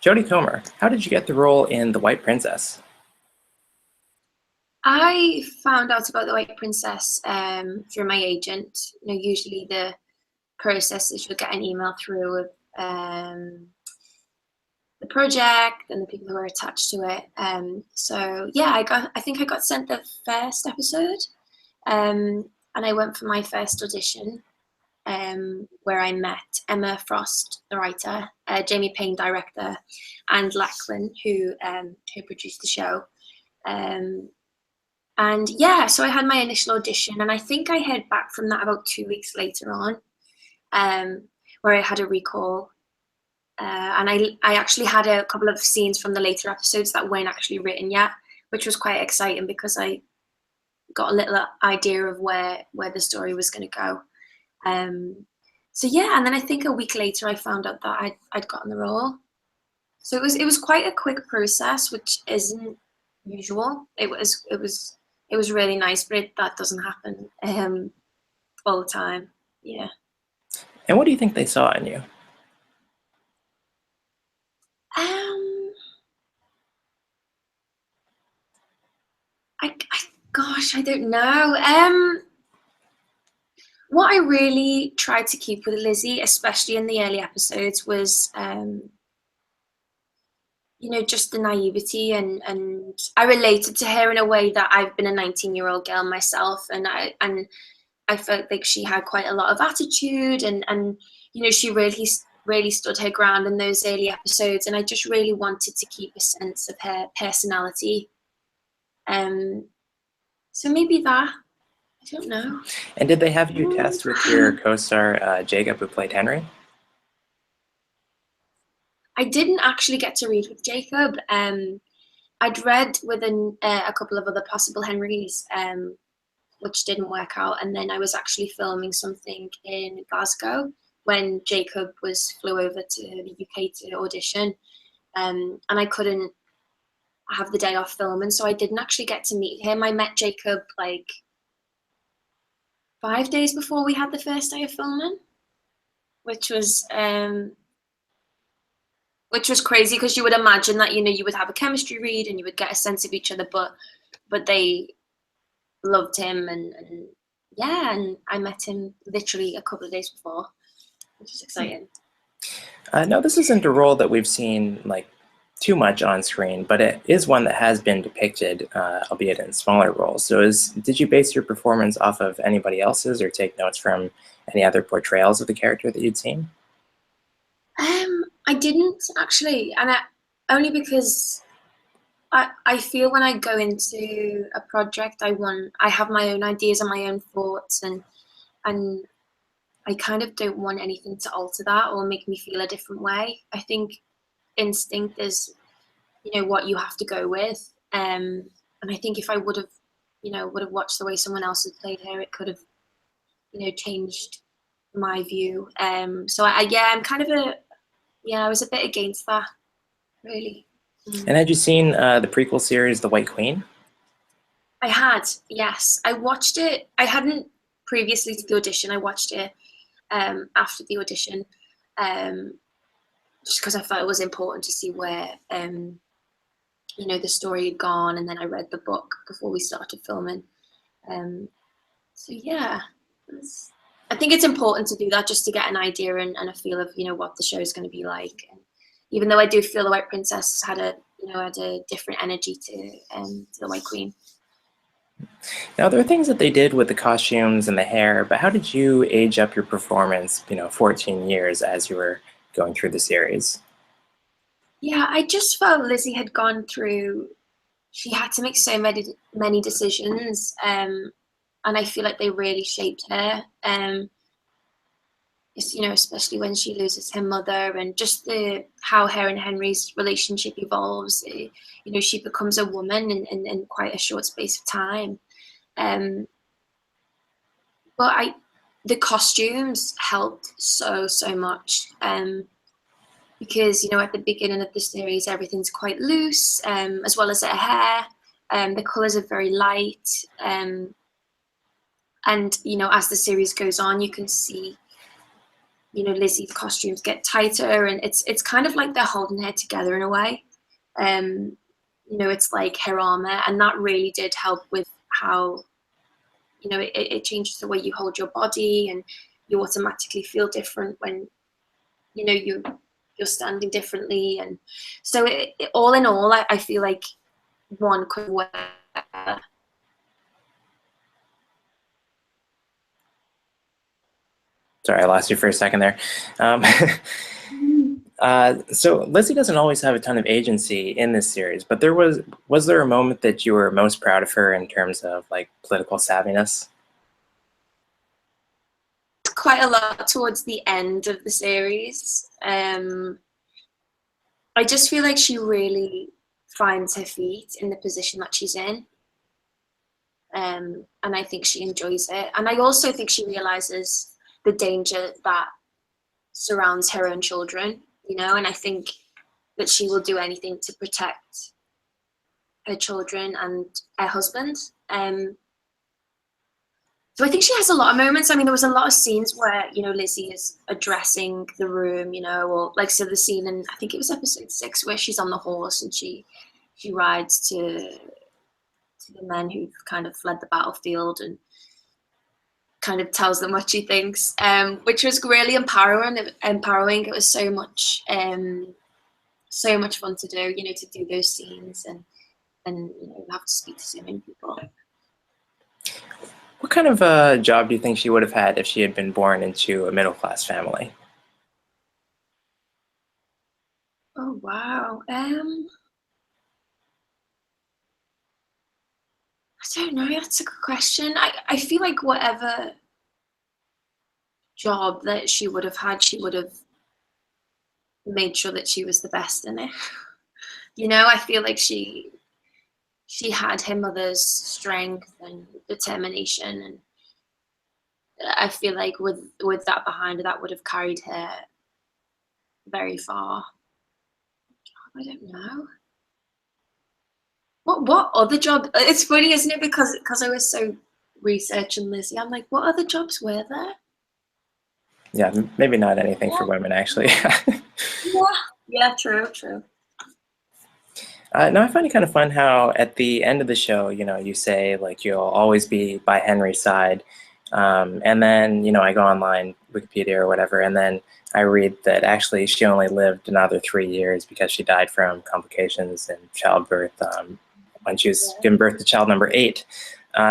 Jodie Comer, how did you get the role in The White Princess? I found out about the White Princess through my agent. Usually the process is you'll get an email through with the project and the people who are attached to it. So yeah, I think I got sent the first episode, and I went for my first audition, where I met Emma Frost, the writer, Jamie Payne, director, and Lachlan, who produced the show. Um, And yeah, so I had my initial audition, and I think I heard back from that about 2 weeks later on, where I had a recall. And I actually had a couple of scenes from the later episodes that weren't actually written yet, which was quite exciting because I got a little idea of where the story was going to go. So yeah, and then I think a week later I found out that I'd gotten the role. So it was quite a quick process, which isn't usual. It was really nice, but that doesn't happen all the time. Yeah. And what do you think they saw in you? Um. Gosh, I don't know. What I really tried to keep with Lizzie, especially in the early episodes, was just the naivety, and I related to her in a way that I've been a 19-year-old girl myself, and I felt like she had quite a lot of attitude, and she really stood her ground in those early episodes, and I just really wanted to keep a sense of her personality. Um, so maybe that. I don't know. And did they have you test with your co-star Jacob, who played Henry? I didn't actually get to read with Jacob. I'd read with a couple of other possible Henrys, which didn't work out. And then I was actually filming something in Glasgow when Jacob flew over to the UK to audition, and I couldn't have the day off filming, so I didn't actually get to meet him. I met Jacob like 5 days before we had the first day of filming, which was crazy because you would imagine that you would have a chemistry read and you would get a sense of each other, but they loved him, and yeah, and I met him literally a couple of days before, which is exciting. Now, this isn't a role that we've seen like too much on screen, but it is one that has been depicted, albeit in smaller roles. So did you base your performance off of anybody else's or take notes from any other portrayals of the character that you'd seen? I didn't actually, and only because I feel when I go into a project, I have my own ideas and my own thoughts, and I kind of don't want anything to alter that or make me feel a different way. I think instinct is, what you have to go with. And I think if I would have watched the way someone else had played her, it could have, changed my view. So yeah, I'm kind of I was a bit against that, really. And had you seen the prequel series, The White Queen? I had, yes. I watched it. I hadn't previously to the audition. I watched it after the audition, just because I felt it was important to see where the story had gone, and then I read the book before we started filming. So yeah, I think it's important to do that just to get an idea and a feel of what the show is going to be like. And even though I do feel the White Princess had a different energy to the White Queen. Now, there are things that they did with the costumes and the hair, but how did you age up your performance, 14 years as you were going through the series? Yeah, I just felt Lizzie had gone through. She had to make so many decisions, and I feel like they really shaped her. Especially when she loses her mother, and just how her and Henry's relationship evolves. She becomes a woman in quite a short space of time. But the costumes helped so much. Because at the beginning of the series everything's quite loose, as well as her hair. The colors are very light, and as the series goes on you can see you know, Lizzie's costumes get tighter, and it's kind of like they're holding her together in a way. You know, it's like her armor, and that really did help with how, you know, it changes the way you hold your body, and you automatically feel different when, you know, you're standing differently. And so all in all, I feel like one could wear. Sorry, I lost you for a second there. So Lizzie doesn't always have a ton of agency in this series, but was there a moment that you were most proud of her in terms of like political savviness? Quite a lot towards the end of the series. I just feel like she really finds her feet in the position that she's in. And I think she enjoys it. And I also think she realizes the danger that surrounds her own children, you know, and I think that she will do anything to protect her children and her husband. So I think she has a lot of moments. I mean, there was a lot of scenes where, you know, Lizzie is addressing the room, you know, or like, so the scene in, I think it was episode 6, where she's on the horse and she rides to the men who've kind of fled the battlefield and kind of tells them what she thinks, which was really empowering. It was so much fun to do, you know, to do those scenes and you know, have to speak to so many people. What kind of job do you think she would have had if she had been born into a middle-class family? Oh wow. I don't know. That's a good question. I feel like whatever job that she would have had, she would have made sure that she was the best in it. You know, I feel like she had her mother's strength and determination, and I feel like with that behind her, that would have carried her very far. I don't know. What other job? It's funny, isn't it? Because I was so researching Lizzie, I'm like, what other jobs were there? Yeah, maybe not anything for women, actually. Yeah, true. No, I find it kind of fun how at the end of the show, you know, you say like you'll always be by Henry's side, and then, you know, I go online, Wikipedia or whatever, and then I read that actually she only lived another 3 years because she died from complications in childbirth when she was giving birth to child number 8.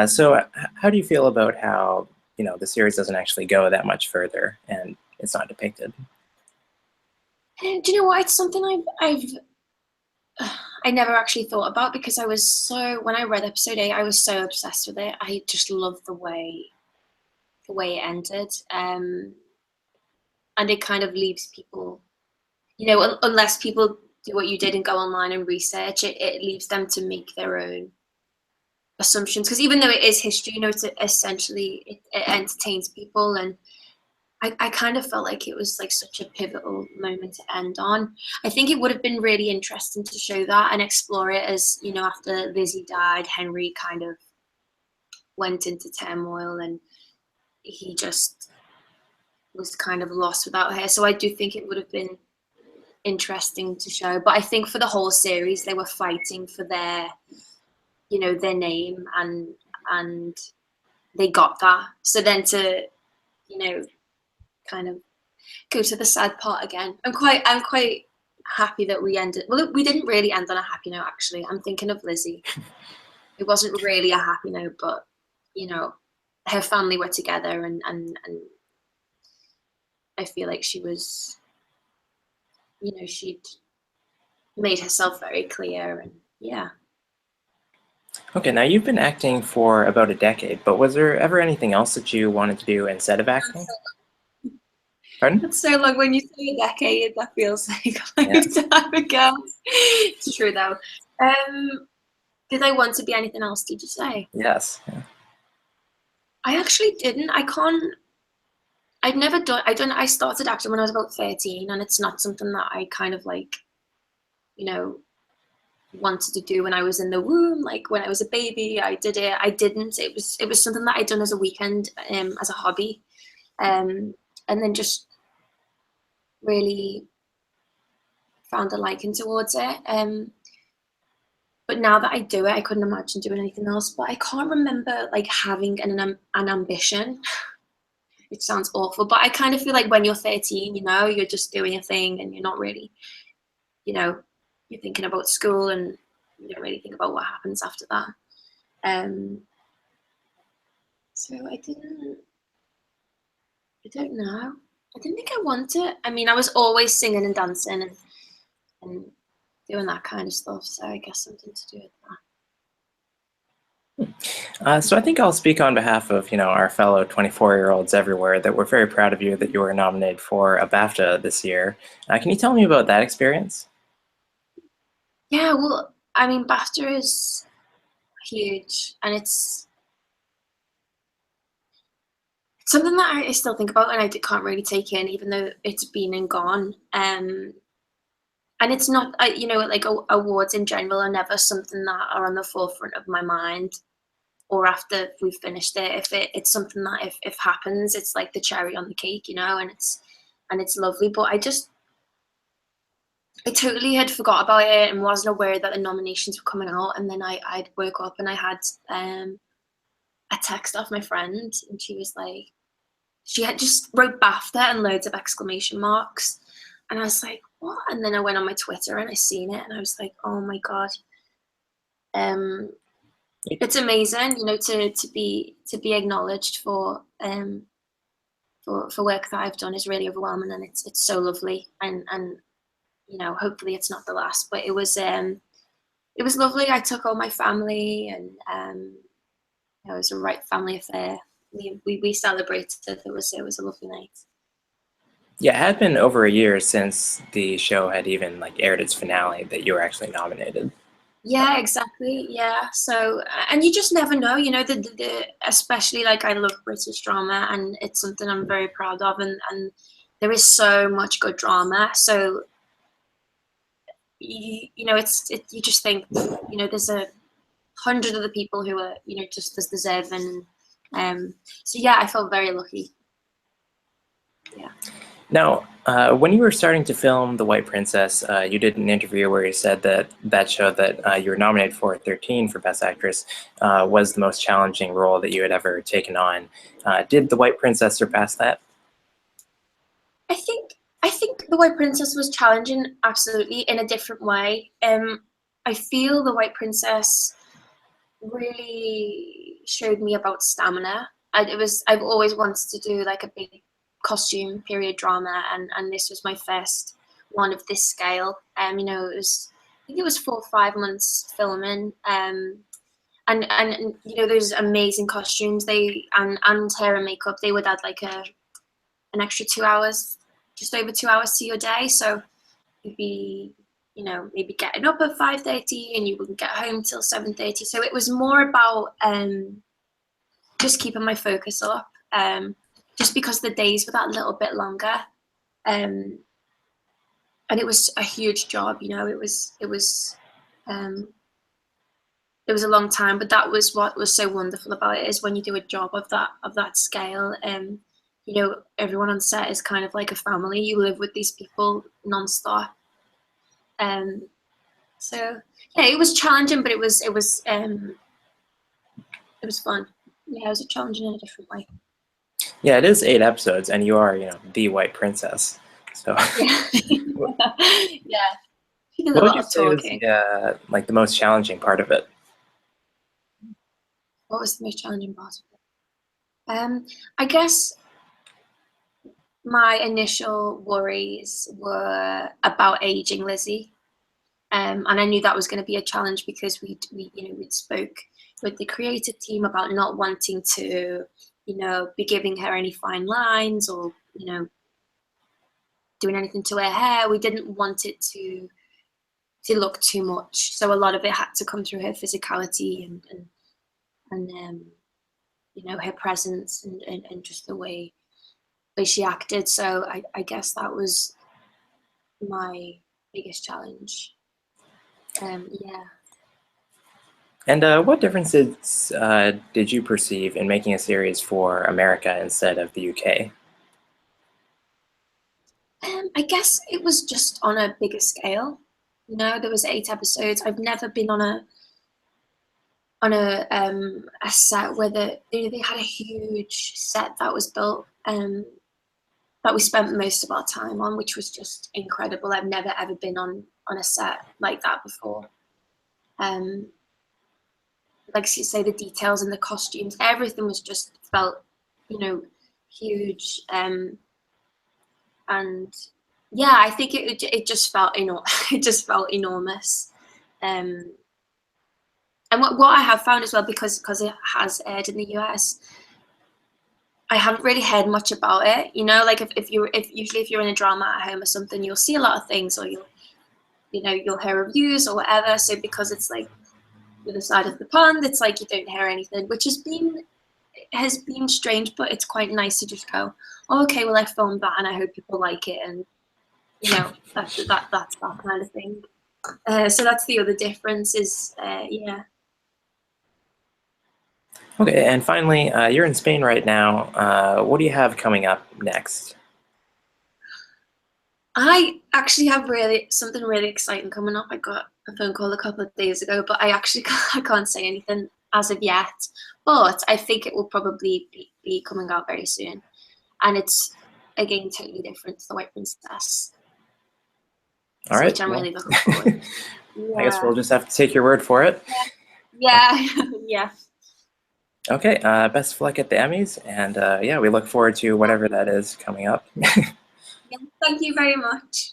So how do you feel about how, you know, the series doesn't actually go that much further and it's not depicted? And do you know what? It's something I never actually thought about, because I was so, when I read episode 8, I was so obsessed with it. I just loved the way it ended. And it kind of leaves people, you know, unless people do what you did and go online and research it, it leaves them to make their own assumptions. Because even though it is history, you know, it's essentially, it entertains people. And I kind of felt like it was like such a pivotal moment to end on. I think it would have been really interesting to show that and explore it as, you know, after Lizzie died, Henry kind of went into turmoil and he just was kind of lost without her. So I do think it would have been interesting to show. But I think for the whole series, they were fighting for their, you know, their name, and they got that. So then to, you know, kind of go to the sad part again. I'm quite happy that we ended. Well, we didn't really end on a happy note, actually. I'm thinking of Lizzie. It wasn't really a happy note, but you know, her family were together, and I feel like she was, you know, she'd made herself very clear, and yeah. Okay, now you've been acting for about a decade, but was there ever anything else that you wanted to do instead of acting? Pardon? That's so long. When you say a decade, that feels like a Yeah. lifetime ago. It's true though. Did I want to be anything else? Did you say? Yes. Yeah. I actually didn't. I can't. I'd never done. I started acting when I was about 13, and it's not something that I kind of like, you know, wanted to do when I was in the womb. Like when I was a baby, I did it. I didn't. It was something that I'd done as a weekend, as a hobby, and then just really found a liking towards it. But now that I do it, I couldn't imagine doing anything else. But I can't remember like having an ambition. It sounds awful, but I kind of feel like when you're 13, you know, you're just doing a thing and you're not really, you know, you're thinking about school and you don't really think about what happens after that. So I don't know. I didn't think I wanted it. I mean, I was always singing and dancing and doing that kind of stuff. So I guess something to do with that. So I think I'll speak on behalf of our fellow 24-year-olds everywhere that we're very proud of you that you were nominated for a BAFTA this year. Can you tell me about that experience? Yeah, well, I mean, BAFTA is huge, and it's something that I still think about and I can't really take in, even though it's been and gone. And it's not, like awards in general are never something that are on the forefront of my mind, or after we've finished it. If it's something that if happens, it's like the cherry on the cake, and it's lovely. But I totally had forgot about it and wasn't aware that the nominations were coming out. And then I'd woke up and I had a text off my friend, and she was like, she had just wrote BAFTA and loads of exclamation marks. And I was like, what? And then I went on my Twitter and I seen it and I was like, oh my God. It's amazing, to be acknowledged for work that I've done is really overwhelming, and it's so lovely. And hopefully it's not the last, but it was lovely. I took all my family, and it was a right family affair. We celebrated. It was a lovely night. Yeah, it had been over a year since the show had even aired its finale that you were actually nominated. Yeah, exactly. Yeah. So, and you just never know, the especially like I love British drama, and it's something I'm very proud of, and there is so much good drama. So, you just think, there's 100 other people who are, just as deserving. So yeah, I felt very lucky. Yeah. Now, when you were starting to film The White Princess, you did an interview where you said that show that you were nominated for at 13 for Best Actress was the most challenging role that you had ever taken on. Did The White Princess surpass that? I think The White Princess was challenging, absolutely, in a different way. I feel The White Princess really showed me about stamina. I've always wanted to do like a big costume period drama, and this was my first one of this scale. It was, I think it was 4 or 5 months filming. And those amazing costumes, and hair and makeup, they would add like an extra 2 hours, just over 2 hours to your day. So you'd be, maybe getting up at 5:30 and you wouldn't get home till 7:30. So it was more about just keeping my focus up, just because the days were that little bit longer. And it was a huge job, it was a long time, but that was what was so wonderful about it, is when you do a job of that scale, everyone on set is kind of like a family. You live with these people nonstop. So yeah, it was challenging, but it was fun. Yeah, it was challenging in a different way. Yeah, it is 8 episodes, and you are, the White Princess. So, Yeah. Yeah. She did a what would lot you of say was talking. the most challenging part of it? What was the most challenging part of it? I guess my initial worries were about aging Lizzie. And I knew that was going to be a challenge because we'd spoke with the creative team about not wanting to, be giving her any fine lines, or, doing anything to her hair. We didn't want it to look too much. So a lot of it had to come through her physicality and her presence, and just the way she acted. So I guess that was my biggest challenge. Yeah. And what differences did you perceive in making a series for America instead of the UK? I guess it was just on a bigger scale. You know, there was 8 episodes. I've never been on a set where they had a huge set that was built that we spent most of our time on, which was just incredible. I've never ever been on a set like that before. Like you say, the details and the costumes, everything was just felt, you know, huge. And yeah, I think it just felt it just felt enormous. And what I have found as well, because it has aired in the US, I haven't really heard much about it. You know, like if usually if you're in a drama at home or something, you'll see a lot of things, or you'll hear reviews or whatever. So because it's like the other side of the pond, it's like you don't hear anything, which has been strange, but it's quite nice to just go, oh, okay, well I filmed that and I hope people like it, and you know, that's that kind of thing. So that's the other difference is, yeah. Okay, and finally, you're in Spain right now. What do you have coming up next? I actually have something really exciting coming up. I got a phone call a couple of days ago, but I actually I can't say anything as of yet. But I think it will probably be coming out very soon, and it's again totally different to The White Princess, All right. which I'm Well, really looking forward to. I guess Yeah, we'll just have to take your word for it. yeah, yeah. Okay, best of luck at the Emmys, and yeah, we look forward to whatever that is coming up. Yeah. Thank you very much.